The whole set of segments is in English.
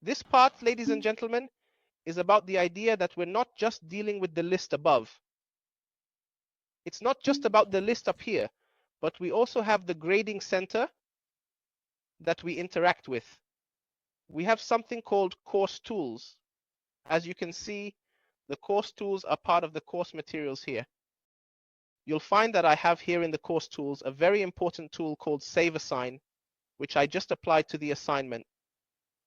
This part, ladies and gentlemen, is about the idea that we're not just dealing with the list above. It's not just about the list up here, but we also have the grading center that we interact with. We have something called course tools. As you can see, the course tools are part of the course materials here. You'll find that I have here in the course tools a very important tool called Save Assign, which I just applied to the assignment.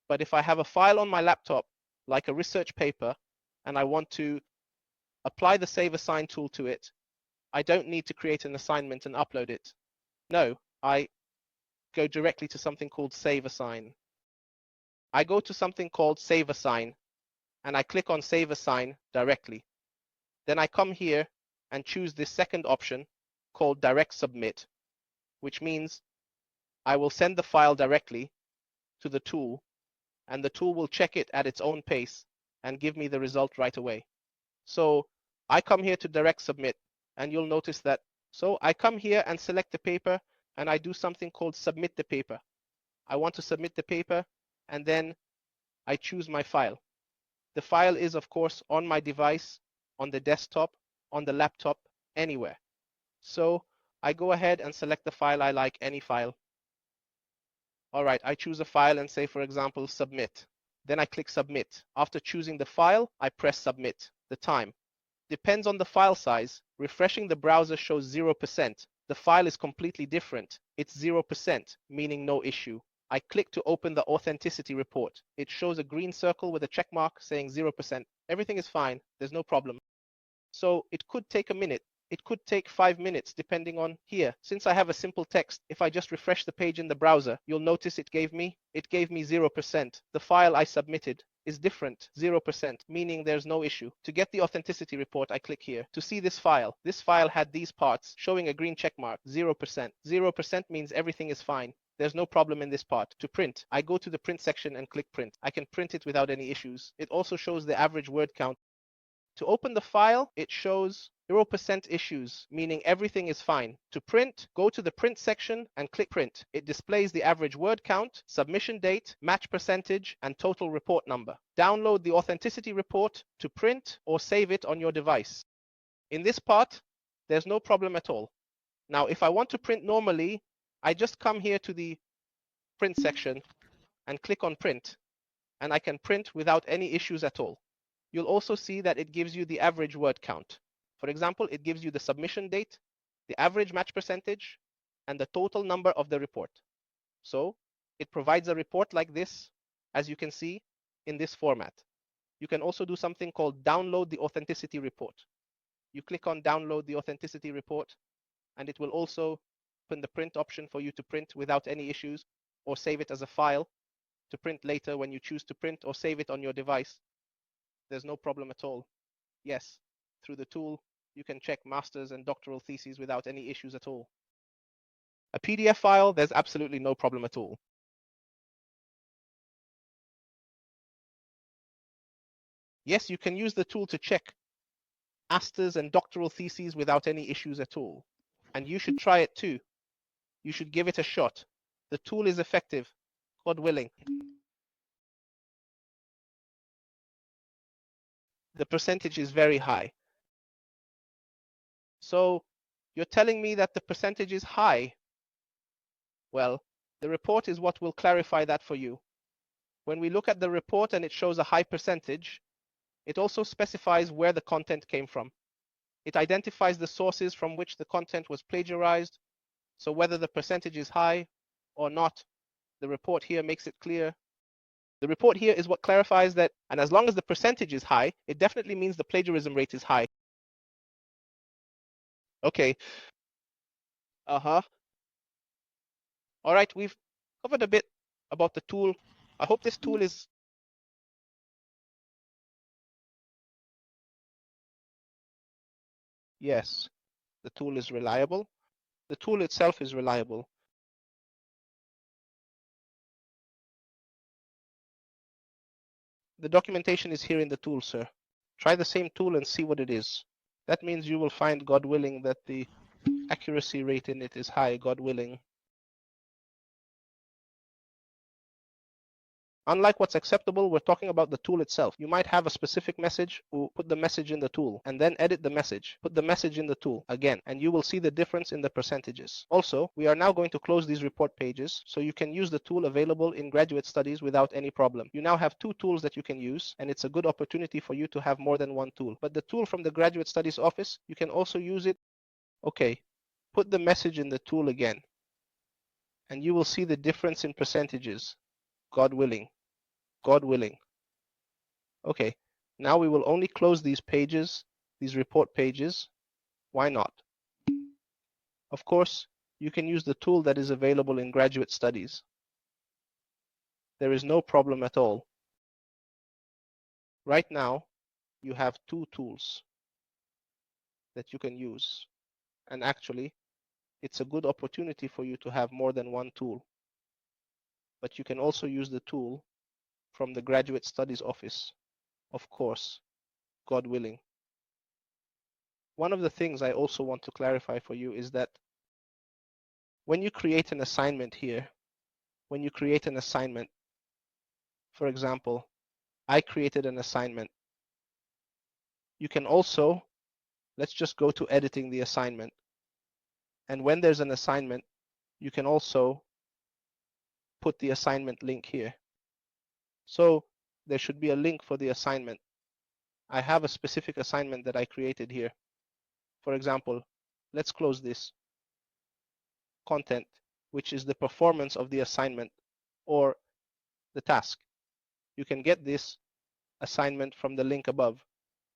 But if I have a file on my laptop, like a research paper, and I want to apply the Save Assign tool to it, I don't need to create an assignment and upload it. No, I go directly to something called Save Assign. I go to something called Save Assign, and I click on Save Assign directly. Then I come here and choose this second option called Direct Submit, which means I will send the file directly to the tool, and the tool will check it at its own pace and give me the result right away. So I come here to Direct Submit, and you'll notice that. So I come here and select the paper, and I do something called Submit the paper. I want to submit the paper, and then I choose my file. The file is, of course, on my device, on the desktop, on the laptop, anywhere. So I go ahead and select the file I like, any file. All right, I choose a file and say, for example, submit. Then I click submit. After choosing the file, I press submit. The time depends on the file size. Refreshing the browser shows 0%. The file is completely different. It's 0%, meaning no issue. I click to open the authenticity report. It shows a green circle with a check mark saying 0%. Everything is fine. There's no problem. So it could take a minute. It could take 5 minutes depending on here. Since I have a simple text, if I just refresh the page in the browser, you'll notice it gave me 0%. The file I submitted is different, 0%, meaning there's no issue. To get the authenticity report, I click here. To see this file had these parts showing a green check mark, 0%. 0% means everything is fine. There's no problem in this part. To print, I go to the print section and click print. I can print it without any issues. It also shows the average word count. To open the file, it shows 0% issues, meaning everything is fine. To print, go to the print section and click print. It displays the average word count, submission date, match percentage, and total report number. Download the authenticity report to print or save it on your device. In this part, there's no problem at all. Now, if I want to print normally, I just come here to the print section and click on print, and I can print without any issues at all. You'll also see that it gives you the average word count. For example, it gives you the submission date, the average match percentage, and the total number of the report. So it provides a report like this, as you can see, in this format. You can also do something called download the authenticity report. You click on download the authenticity report, and it will also open the print option for you to print without any issues, or save it as a file to print later when you choose to print, or save it on your device. There's no problem at all. Yes, through the tool, you can check master's and doctoral theses without any issues at all. A PDF file, there's absolutely no problem at all. Yes, you can use the tool to check master's and doctoral theses without any issues at all. And you should try it too. You should give it a shot. The tool is effective, God willing. The percentage is very high. So you're telling me that the percentage is high. Well, the report is what will clarify that for you. When we look at the report and it shows a high percentage, it also specifies where the content came from. It identifies the sources from which the content was plagiarized. So whether the percentage is high or not, the report here makes it clear. The report here is what clarifies that, and as long as the percentage is high, it definitely means the plagiarism rate is high. Okay. All right, we've covered a bit about the tool. I hope this tool is... Yes, the tool is reliable. The tool itself is reliable. The documentation is here in the tool, sir. Try the same tool and see what it is. That means you will find, God willing, that the accuracy rate in it is high, God willing. Unlike what's acceptable, we're talking about the tool itself. You might have a specific message, put the message in the tool, and then edit the message, put the message in the tool again, and you will see the difference in the percentages. Also, we are now going to close these report pages so you can use the tool available in graduate studies without any problem. You now have two tools that you can use, and it's a good opportunity for you to have more than one tool. But the tool from the graduate studies office, you can also use it. Okay, put the message in the tool again, and you will see the difference in percentages, God willing. God willing. Okay, now we will only close these pages, these report pages. Why not? Of course, you can use the tool that is available in graduate studies. There is no problem at all. Right now, you have two tools that you can use. And actually, it's a good opportunity for you to have more than one tool. But you can also use the tool from the graduate studies office, of course, God willing. One of the things I also want to clarify for you is that when you create an assignment here, when you create an assignment, for example, I created an assignment. You can also, let's just go to editing the assignment. And when there's an assignment, you can also put the assignment link here. So there should be a link for the assignment. I have a specific assignment that I created here. For example, let's close this. Content, which is the performance of the assignment or the task. You can get this assignment from the link above.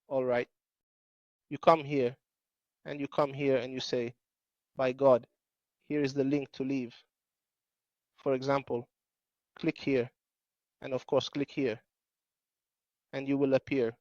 All right. You come here and you say, by God, here is the link to leave. For example, click here and of course click here and you will appear.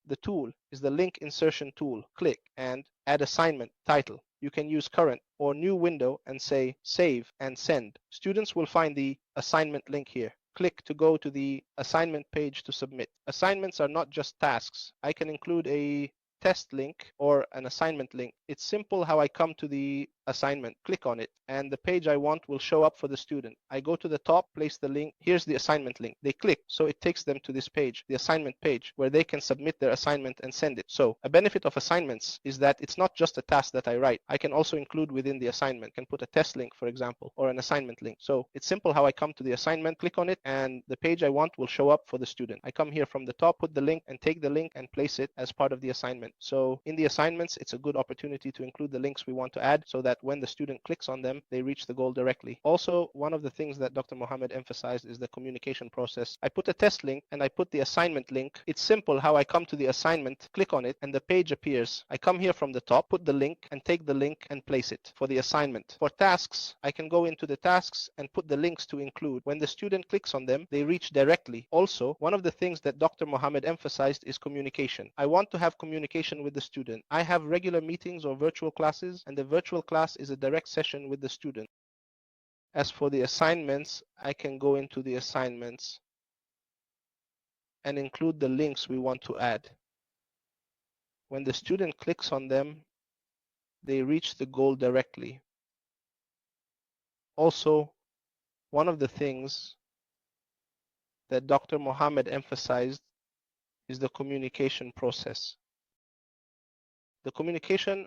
The tool is the link insertion tool. Click and add assignment title. You can use current or new window and say save and send. Students will find the assignment link here. Click to go to the assignment page to submit. Assignments are not just tasks. I can include a test link or an assignment link. It's simple how I come to the assignment. Click on it and the page I want will show up for the student. I go to the top, place the link. Here's the assignment link. They click, so it takes them to this page, the assignment page, where they can submit their assignment and send it. So a benefit of assignments is that it's not just a task that I write. I can also include within the assignment, can put a test link, for example, or an assignment link. So it's simple how I come to the assignment, click on it, and the page I want will show up for the student. I come here from the top, put the link and take the link and place it as part of the assignment. So in the assignments, it's a good opportunity to include the links we want to add so that when the student clicks on them, they reach the goal directly. Also, one of the things that Dr. Mohammed emphasized is the communication process. I put a test link and I put the assignment link. It's simple how I come to the assignment, click on it, and the page appears. I come here from the top, put the link and take the link and place it for the assignment. For tasks, I can go into the tasks and put the links to include. When the student clicks on them, they reach directly. Also, one of the things that Dr. Mohammed emphasized is communication. I want to have communication with the student. I have regular meetings or virtual classes, and the virtual class is a direct session with the student. As for the assignments, I can go into the assignments and include the links we want to add. When the student clicks on them, they reach the goal directly. Also, one of the things that Dr. Mohammed emphasized is the communication process. The communication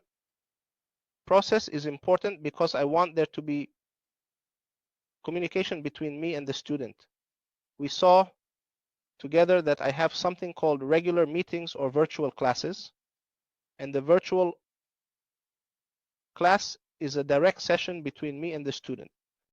process is important because I want there to be communication between me and the student. We saw together that I have something called regular meetings or virtual classes, and the virtual class is a direct session between me and the student.